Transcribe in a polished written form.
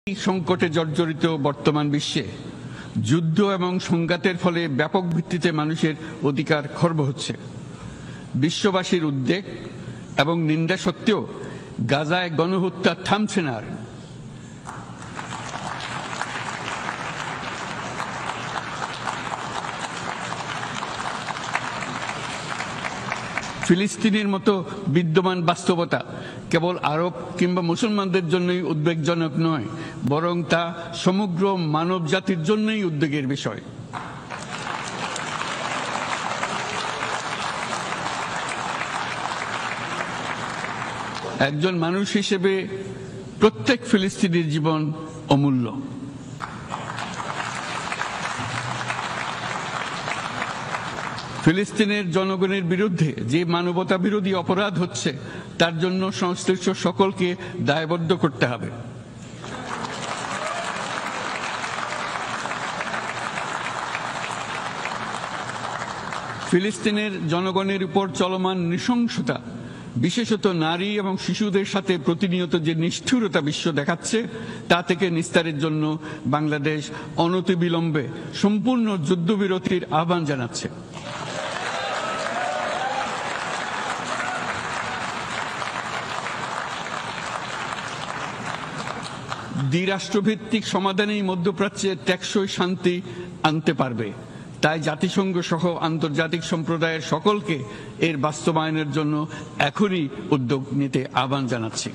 সংকটে জর্জরিত বর্তমান বিশ্বে যুদ্ধ এবং সংঘাতের ফলে ব্যাপক ভিত্তিতে মানুষের অধিকার খর্ব হচ্ছে। বিশ্ববাসীর উদ্বেগ এবং নিন্দা সত্ত্বেও গাজায় গণহত্যা থামছে না। ফিলিস্তিনের মতো বিদ্যমান বাস্তবতা কেবল আরব কিংবা মুসলমানদের জন্যই উদ্বেগজনক নয়, বরং তা সমগ্র মানব জাতির জন্যই উদ্বেগের বিষয়। একজন মানুষ হিসেবে প্রত্যেক ফিলিস্তিনির জীবন অমূল্য। ফিলিস্তিনের জনগণের বিরুদ্ধে যে মানবতা বিরোধী অপরাধ হচ্ছে তার জন্য সংশ্লিষ্ট সকলকে দায়বদ্ধ করতে হবে। ফিলিস্তিনের জনগণের উপর চলমান নৃশংসতা, বিশেষত নারী এবং শিশুদের সাথে প্রতিনিয়ত যে নিষ্ঠুরতা বিশ্ব দেখাচ্ছে, তা থেকে নিস্তারের জন্য বাংলাদেশ অনতিবিলম্বে সম্পূর্ণ যুদ্ধবিরতির আহ্বান জানাচ্ছে। দ্বিরাষ্ট্রভিত্তিক সমাধানেই মধ্যপ্রাচ্যে টেকসই শান্তি আনতে পারবে। তাই জাতিসংঘ সহ আন্তর্জাতিক সম্প্রদায়ের সকলকে এর বাস্তবায়নের জন্য এখনই উদ্যোগ নিতে আহ্বান জানাচ্ছি।